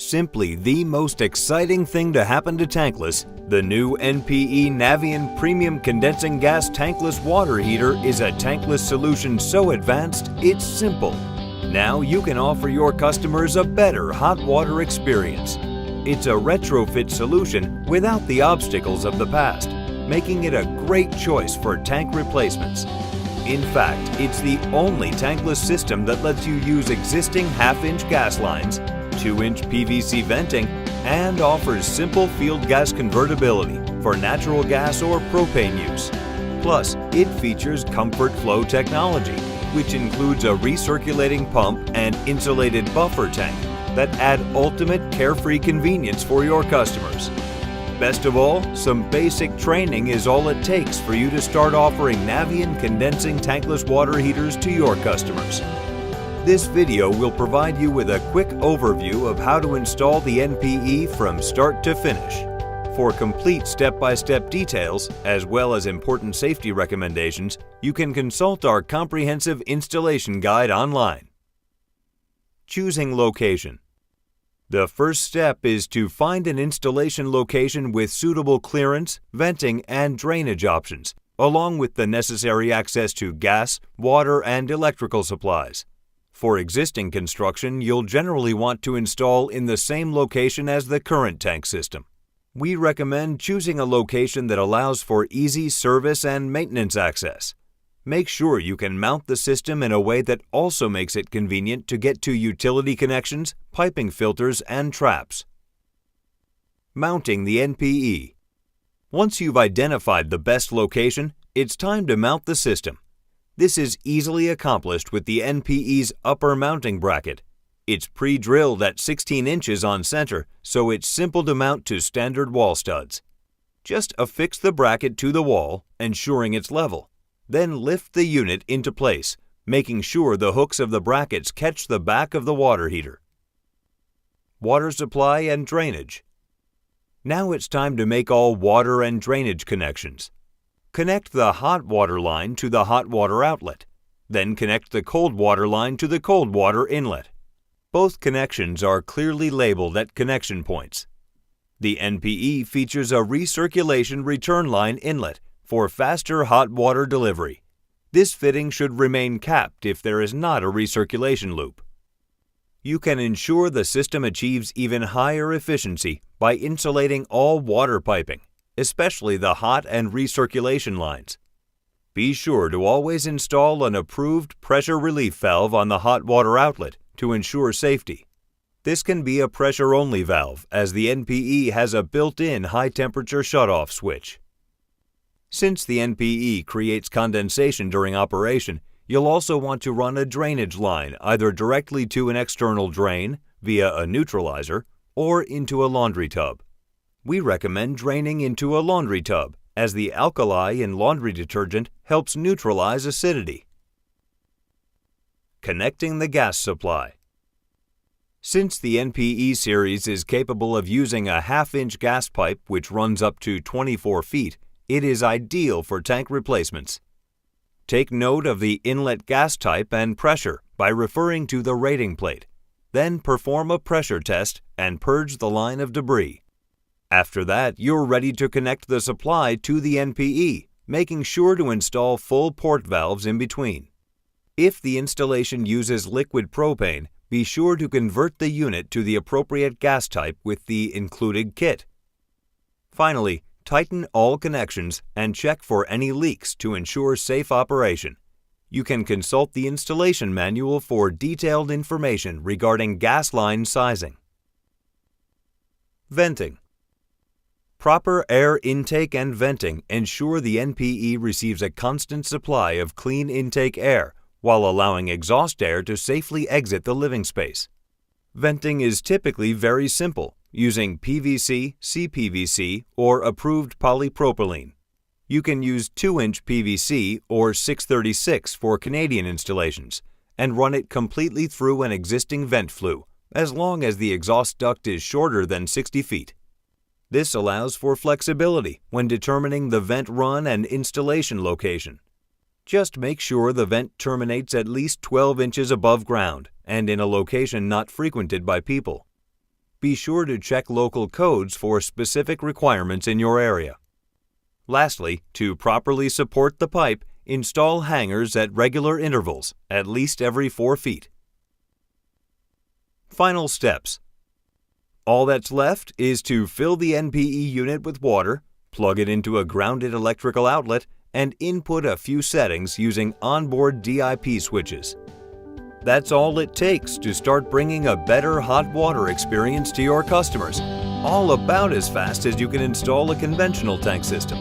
simply the most exciting thing to happen to Tankless, the new NPE Navien Premium Condensing Gas Tankless Water Heater is a tankless solution so advanced, it's simple. Now you can offer your customers a better hot water experience. It's a retrofit solution without the obstacles of the past, making it a great choice for tank replacements. In fact, it's the only tankless system that lets you use existing half-inch gas lines, 2-inch PVC venting, and offers simple field gas convertibility for natural gas or propane use. Plus, it features Comfort Flow technology, which includes a recirculating pump and insulated buffer tank that add ultimate carefree convenience for your customers. Best of all, some basic training is all it takes for you to start offering Navien condensing tankless water heaters to your customers. This video will provide you with a quick overview of how to install the NPE from start to finish. For complete step-by-step details, as well as important safety recommendations, you can consult our comprehensive installation guide online. Choosing location. The first step is to find an installation location with suitable clearance, venting, and drainage options, along with the necessary access to gas, water, and electrical supplies. For existing construction, you'll generally want to install in the same location as the current tank system. We recommend choosing a location that allows for easy service and maintenance access. Make sure you can mount the system in a way that also makes it convenient to get to utility connections, piping filters, and traps. Mounting the NPE. Once you've identified the best location, it's time to mount the system. This is easily accomplished with the NPE's upper mounting bracket. It's pre-drilled at 16 inches on center, so it's simple to mount to standard wall studs. Just affix the bracket to the wall, ensuring it's level. Then lift the unit into place, making sure the hooks of the brackets catch the back of the water heater. Water supply and drainage. Now it's time to make all water and drainage connections. Connect the hot water line to the hot water outlet. Then connect the cold water line to the cold water inlet. Both connections are clearly labeled at connection points. The NPE features a recirculation return line inlet for faster hot water delivery. This fitting should remain capped if there is not a recirculation loop. You can ensure the system achieves even higher efficiency by insulating all water piping, especially the hot and recirculation lines. Be sure to always install an approved pressure relief valve on the hot water outlet to ensure safety. This can be a pressure-only valve, as the NPE has a built-in high-temperature shutoff switch. Since the NPE creates condensation during operation, you'll also want to run a drainage line either directly to an external drain via a neutralizer or into a laundry tub. We recommend draining into a laundry tub, as the alkali in laundry detergent helps neutralize acidity. Connecting the gas supply. Since the NPE series is capable of using a half-inch gas pipe which runs up to 24 feet, it is ideal for tank replacements. Take note of the inlet gas type and pressure by referring to the rating plate. Then perform a pressure test and purge the line of debris. After that, you're ready to connect the supply to the NPE, making sure to install full port valves in between. If the installation uses liquid propane, be sure to convert the unit to the appropriate gas type with the included kit. Finally, tighten all connections and check for any leaks to ensure safe operation. You can consult the installation manual for detailed information regarding gas line sizing. Venting. Proper air intake and venting ensure the NPE receives a constant supply of clean intake air while allowing exhaust air to safely exit the living space. Venting is typically very simple, using PVC, CPVC, or approved polypropylene. You can use 2-inch PVC or 636 for Canadian installations and run it completely through an existing vent flue, as long as the exhaust duct is shorter than 60 feet. This allows for flexibility when determining the vent run and installation location. Just make sure the vent terminates at least 12 inches above ground and in a location not frequented by people. Be sure to check local codes for specific requirements in your area. Lastly, to properly support the pipe, install hangers at regular intervals, at least every 4 feet. Final steps. All that's left is to fill the NPE unit with water, plug it into a grounded electrical outlet, and input a few settings using onboard DIP switches. That's all it takes to start bringing a better hot water experience to your customers, all about as fast as you can install a conventional tank system.